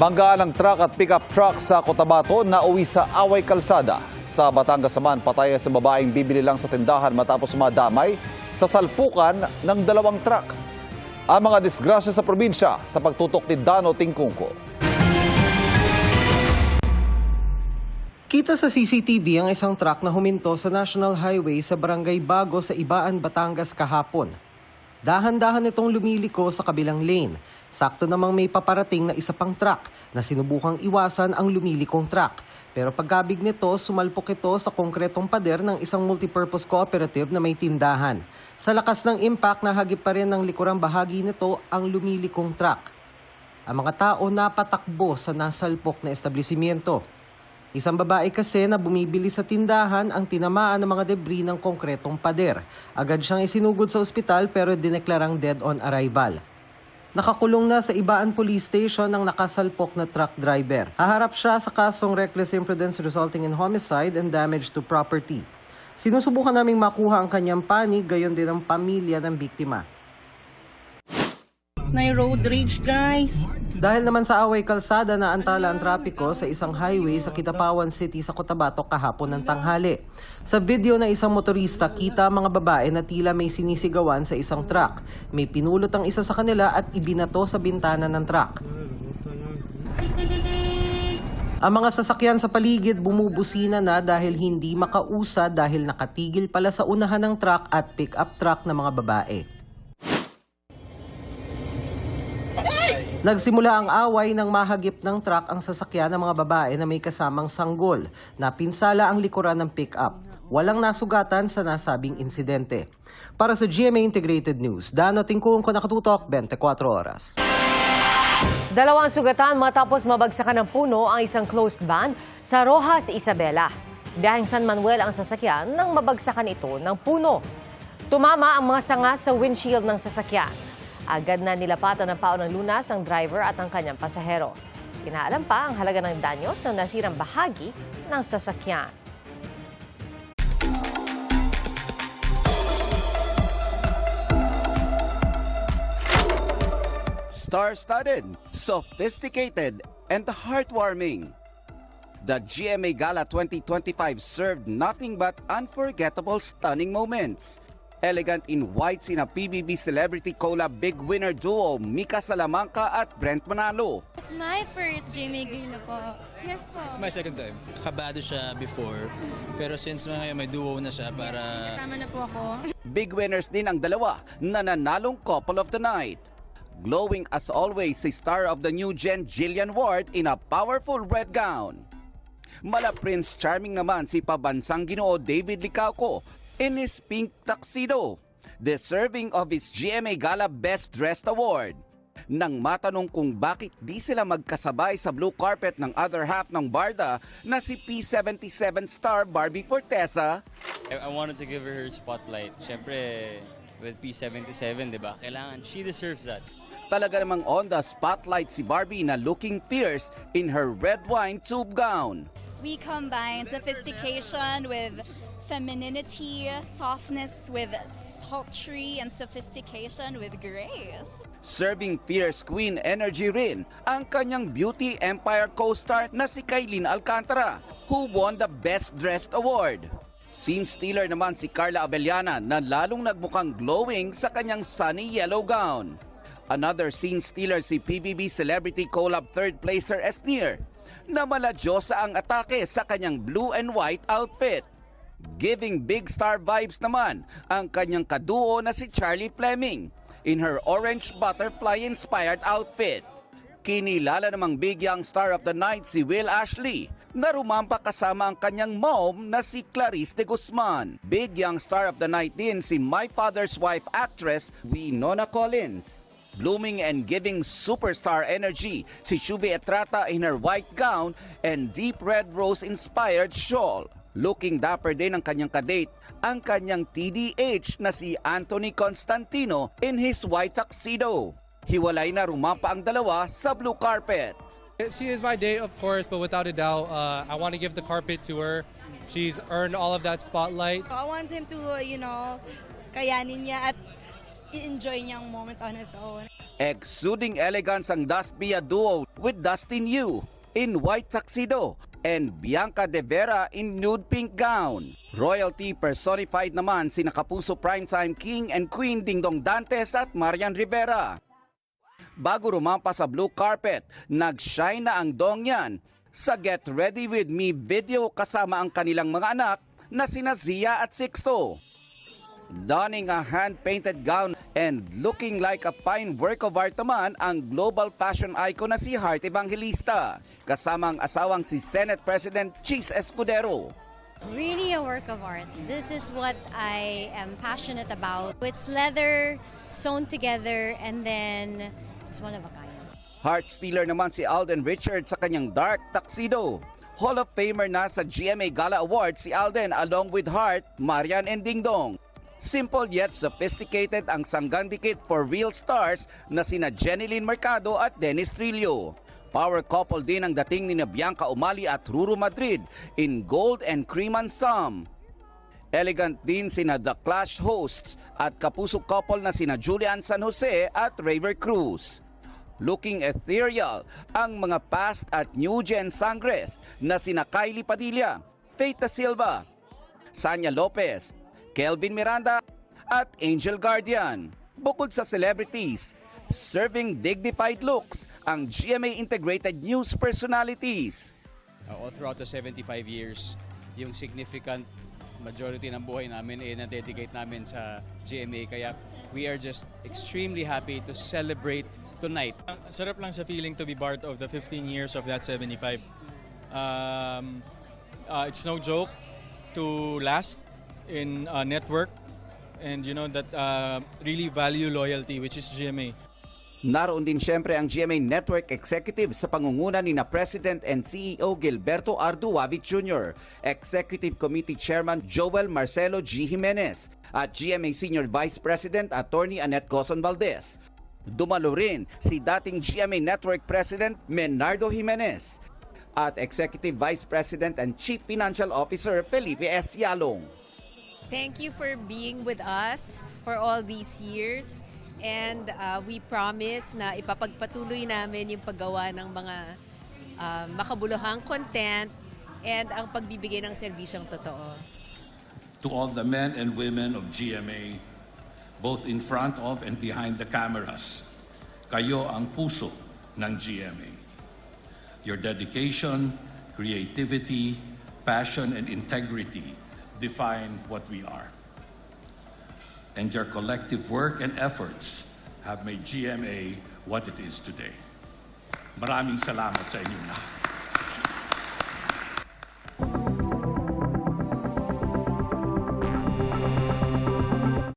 Banggaan ng truck at pickup truck sa Cotabato na uwi sa Away Kalsada. Sa Batangas naman, patay sa babaeng bibili lang sa tindahan matapos madamay sa salpukan ng dalawang truck. Ang mga disgrasya sa probinsya sa pagtutok ni Dano Tingkungko. Kita sa CCTV ang isang truck na huminto sa National Highway sa Barangay Bago sa Ibaan, Batangas kahapon. Dahan-dahan itong lumiliko sa kabilang lane. Sakto namang may paparating na isa pang truck na sinubukang iwasan ang lumilikong truck. Pero pagkabig nito, sumalpok ito sa konkretong pader ng isang multipurpose cooperative na may tindahan. Sa lakas ng impact, nahagip pa rin ng likurang bahagi nito ang lumilikong truck. Ang mga tao napatakbo sa nasalpok na establishmento. Isang babae kasi na bumibili sa tindahan ang tinamaan ng mga debris ng konkretong pader. Agad siyang isinugod sa ospital pero dineklarang dead on arrival. Nakakulong na sa Ibaan Police Station ang nakasalpok na truck driver. Haharap siya sa kasong reckless imprudence resulting in homicide and damage to property. Sinusubukan naming makuha ang kanyang panig, gayon din ang pamilya ng biktima. May road rage, guys. Dahil naman sa Away Kalsada na antala ang trapiko sa isang highway sa Kidapawan City sa Cotabato kahapon ng tanghali. Sa video na isang motorista, kita ang mga babae na tila may sinisigawan sa isang truck. May pinulot ang isa sa kanila at ibinato sa bintana ng truck. Ang mga sasakyan sa paligid bumubusina na dahil hindi makausad dahil nakatigil pala sa unahan ng truck at pick-up truck ng mga babae. Nagsimula ang away nang mahagip ng truck ang sasakyan ng mga babae na may kasamang sanggol. Napinsala ang likuran ng pick-up. Walang nasugatan sa nasabing insidente. Para sa GMA Integrated News, Dano Tingkungko, nakatutok 24 oras. Dalawang sugatan matapos mabagsakan ng puno ang isang closed van sa Rojas, Isabela. Biyaheng San Manuel ang sasakyan nang mabagsakan ito ng puno. Tumama ang mga sanga sa windshield ng sasakyan. Agad na nilapatan ng paunang lunas ang driver at ang kanyang pasahero. Inaalam pa ang halaga ng danyo sa nasirang bahagi ng sasakyan. Star-studded, sophisticated, and heartwarming. The GMA Gala 2025 served nothing but unforgettable, stunning moments. Elegant in white sina PBB Celebrity Collab big winner duo Mika Salamanca at Brent Manalo. It's my first GMA Gala po. Yes po. It's my second time. Kabado siya before, pero since may duo na siya para... Kasama na po ako. Big winners din ang dalawa na nanalong couple of the night. Glowing as always si star of the new gen Jillian Ward in a powerful red gown. Mala Prince Charming naman si pabansang Ginoo David Licauco in his pink tuxedo, deserving of his GMA Gala Best Dressed Award. Nang matanong kung bakit di sila magkasabay sa blue carpet ng other half ng barda na si P77 star Barbie Fortesa, I wanted to give her spotlight. Siyempre, with P77, di ba? Kailangan, she deserves that. talaga namang on the spotlight si Barbie na looking fierce in her red wine tube gown. We combine sophistication with femininity, softness with sultry, and sophistication with grace. Serving fierce queen energy rin ang kanyang Beauty Empire co-star na si Kailin Alcantara, who won the Best Dressed Award. Scene stealer naman si Carla Abellana na lalong nagmukhang glowing sa kanyang sunny yellow gown. Another scene stealer si PBB Celebrity Collab third placer Esnir na maladyosa ang atake sa kanyang blue and white outfit. Giving big star vibes naman ang kanyang kaduo na si Charlie Fleming in her orange butterfly-inspired outfit. Kinilala namang big young star of the night si Will Ashley na rumampa kasama ang kanyang mom na si Clarice de Guzman. Big young star of the night din si My Father's Wife actress Winona Collins. Blooming and giving superstar energy si Shuvi Etrata in her white gown and deep red rose-inspired shawl. Looking dapper din ang kanyang kadate, ang kanyang TDH na si Anthony Constantino in his white tuxedo. Hiwalay na rumampa ang dalawa sa blue carpet. She is my date, of course, but without a doubt, I want to give the carpet to her. She's earned all of that spotlight. I want him to, kayanin niya at i-enjoy niya ang moment on his own. Exuding elegance ang Dust Bia duo with Dustin Yu in white tuxedo and Bianca De Vera in nude pink gown. Royalty personified naman sina Kapuso Primetime King and Queen Dingdong Dantes at Marian Rivera. Bago rumampa sa blue carpet, nag-shine na ang Dongyan sa Get Ready With Me video kasama ang kanilang mga anak na sina Zia at Sixto. Donning a hand-painted gown and looking like a fine work of art naman ang global fashion icon na si Heart Evangelista, kasama ang asawang si Senate President Cheese Escudero. Really a work of art. This is what I am passionate about. It's leather sewn together and then it's one of a kind. Heart stealer naman si Alden Richards sa kanyang dark tuxedo. Hall of Famer na sa GMA Gala Awards si Alden along with Heart, Marian and Dingdong. Simple yet sophisticated ang sanggandikit for real stars na sina Jenilyn Mercado at Dennis Trillo. Power couple din ang dating ni Bianca Umali at Ruru Madrid in gold and cream ensemble. Elegant din sina The Clash hosts at kapuso couple na sina Julian San Jose at Raver Cruz. Looking ethereal ang mga past at new gen sangres na sina Kylie Padilla, Faith Da Silva, Sanya Lopez, Kelvin Miranda at Angel Guardian. Bukod sa celebrities, serving dignified looks ang GMA Integrated News personalities. All throughout the 75 years, yung significant majority ng buhay namin ay na-dedicate namin sa GMA. Kaya we are just extremely happy to celebrate tonight. Sarap lang sa feeling to be part of the 15 years of that 75. It's no joke to last in a network and you know that really value loyalty, which is GMA. Naroon din siyempre ang GMA Network Executive sa pangunguna ni na President and CEO Gilberto Arduavic Jr., Executive Committee Chairman Joel Marcelo G. Jimenez at GMA Senior Vice President Attorney Annette Coson Valdez. Dumalo rin si dating GMA Network President Menardo Jimenez at Executive Vice President and Chief Financial Officer Felipe S. Yalong. Thank you for being with us for all these years. And we promise na ipapagpatuloy namin yung paggawa ng mga makabuluhang content and ang pagbibigay ng serbisyong totoo. To all the men and women of GMA, both in front of and behind the cameras, kayo ang puso ng GMA. Your dedication, creativity, passion, and integrity define what we are. And your collective work and efforts have made GMA what it is today. Maraming salamat sa inyo lahat.